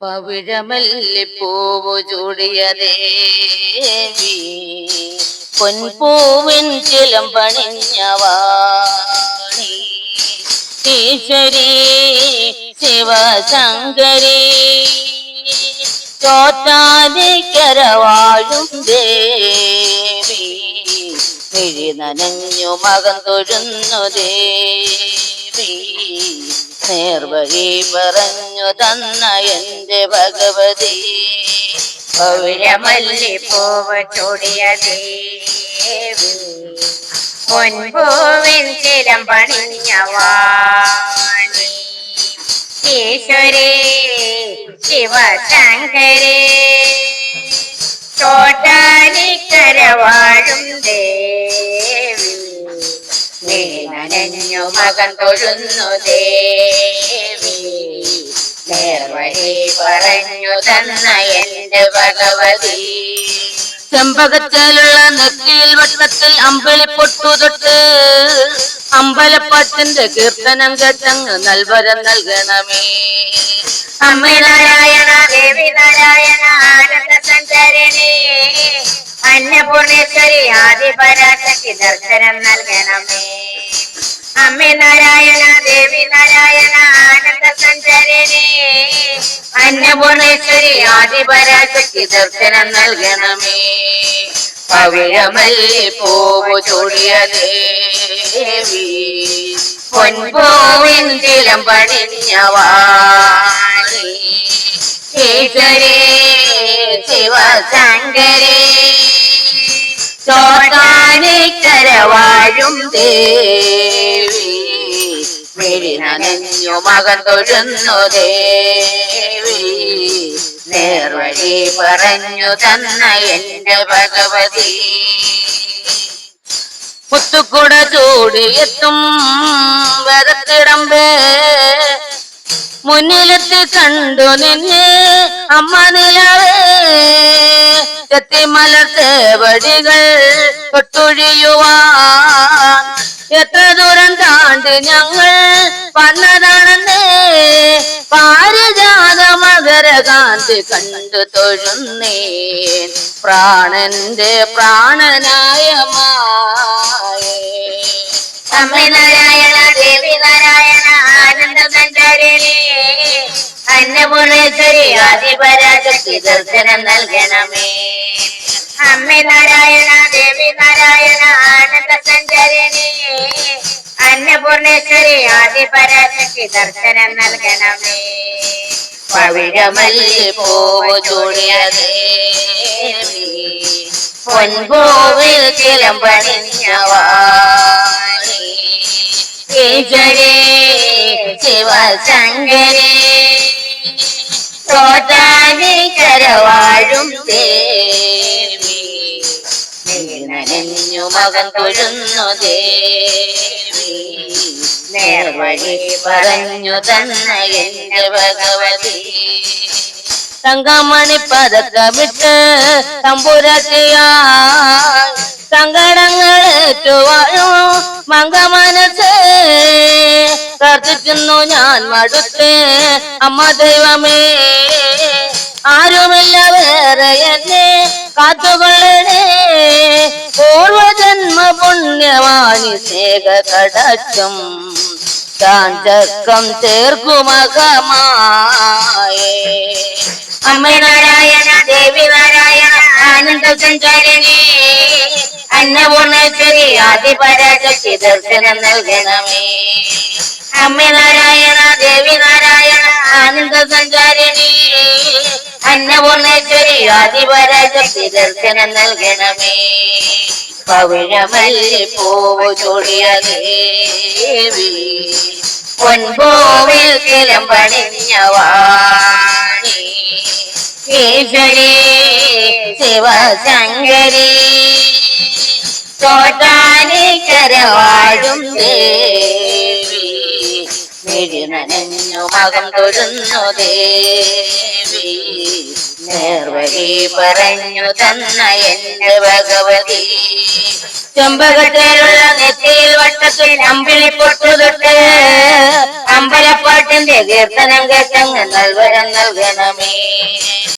പവിഴമല്ലിപ്പൂവു ചൂടിയ ദേവി പൊൻപൂവിൻ ചിലമ്പണിഞ്ഞവാണി ഈശ്വരി ശിവശങ്കരി ചോറ്റാനിക്കരവാഴും ദേവി മിഴി നനഞ്ഞു മകൻ തൊഴുന്നു ദേവി നേർവഴി പറഞ്ഞു തന്ന എന്റെ ഭഗവതി പവിഴമല്ലിപ്പൂവ് ചൂടിയ ദേവി പൊൻപൂവിൻ ചിലമ്പണിഞ്ഞവാണി ഈശ്വരി ശിവശങ്കരി ചോറ്റാനിക്കരവാഴും ദേവി നനഞ്ഞു മകൻ തൊഴുന്നു ദേവി നേർവഴി പറഞ്ഞു തന്ന എന്റെ ഭഗവതി ചെമ്പകച്ചാലുള്ള നെറ്റിയിൽ വട്ടത്തിൽ അമ്പലിപ്പൊട്ടു തൊട്ട് അമ്പലപ്പാട്ടിന്റെ കീർത്തനം കേട്ടങ്ങ് നൽവരം നൽകണമേ. അമ്മ നാരായണ ദേവി നാരായണ ആനന്ദ സഞ്ചരണി അന്നപൂർണേശ്വരി ആദിപരാശക്തി ദർശനം നൽകണമേ. അമ്മ നാരായണ ദേവി നാരായണ ആനന്ദ സഞ്ചരണി അന്നപൂർണേശ്വരി ആദിപരാശക്തി ദർശനം നൽകണമേ. പവിഴമല്ലിപ്പൂവു ചൂടിയ ദേവി പൊൻപൂവിൻ ചിലമ്പണിഞ്ഞവാണി ഈശ്വരി ശിവശങ്കരി ചോറ്റാനിക്കരവാഴും ദേവി മിഴി നനഞ്ഞു മകൻ തൊഴുന്നു ദേവി നേർവഴി പറഞ്ഞു തന്ന എന്റെ ഭഗവതി മുത്തുക്കുട ചൂടിയെത്തും വരത്തിടമ്പേ മുന്നിലെത്തി കണ്ടു നിന്നെ അമ്മ നിലവേ എത്തിമലർത്തേവടികൾ തൊട്ടൊഴിയുവാൻ എത്ര ദൂരം താണ്ടി ഞങ്ങൾ വന്നതാണെന്നേ പാരിജാത മകരകാന്തി കണ്ടു തൊഴുന്നേ പ്രാണന്റെ പ്രാണനായ മായേ. അമ്മ നാരായണ ദേവി നാരായണ ആനന്ദ സഞ്ചരണി അന്നപൂർണേശ്വരി ആദിപരാശക്തി ദർശനം നൽകണമേ. അമ്മ നാരായണ ദേവി നാരായണ ആനന്ദ സഞ്ചരണി അന്നപൂർണേശ്വരി ആദിപരാശക്തി ദർശനം നൽകണമേ. പവിഴമല്ലിപ്പൂവു ചൂടിയ ദേവി പൊൻപൂവിൽ ചിലമ്പണിഞ്ഞവാണി ഈശ്വരി ശിവശങ്കരി ചോറ്റാനിക്കരവാഴും ദേവി നനഞ്ഞു മകൻ തൊഴുന്നു ദേവി നേർവഴി പറഞ്ഞു തന്ന എന്റെ ഭഗവതി തങ്കമണി പതക്കമിട്ട് തമ്പുരാട്ടിയാൽ സങ്കടങ്ങളേറ്റുവാഴും മംഗമനസ് പ്രാർത്ഥിക്കുന്നു ഞാൻ മടുത്ത് അമ്മ ദൈവമേ ആരുമില്ല വേറെ എന്നെ കാത്തുകൊള്ളണേ പൂർവജന്മ പുണ്യവാണി സ്നേഹ കടാക്ഷം ചാഞ്ചക്കം ചേർക്കുമകമായേ. അമ്മ നാരായണ ദേവി നാരായണ ആനന്ദ സഞ്ചരണി അന്നപൂർണേശ്വരി ആദിപരാശക്തി ദർശനം നൽകണമേ. അമ്മ നാരായണ ദേവി നാരായണ ആനന്ദ സഞ്ചരണി അന്നപൂർണേശ്വരി ആദിപരാശക്തി ദർശനം നൽകണമേ. പവിഴമല്ലിപ്പൂവു ചൂടിയ ദേവി പൊൻപൂവിൽ ചിലമ്പണിഞ്ഞവാണി ഈശ്വരി ശിവശങ്കരി ചോറ്റാനിക്കരവാഴും ദേവി മിഴി നനഞ്ഞു മകം തൊഴുന്നു ദേവി നേർവഴി പറഞ്ഞു തന്ന എന്റെ ഭഗവതി. ചെമ്പകത്തേലുള്ള നെറ്റിയിൽ വട്ടത്തിൽ അമ്പിളി പൊട്ടുതൊട്ട് അമ്പലപ്പാട്ടിന്റെ കീർത്തനം കേട്ടങ്ങ് നൽവരം നൽകണമേ.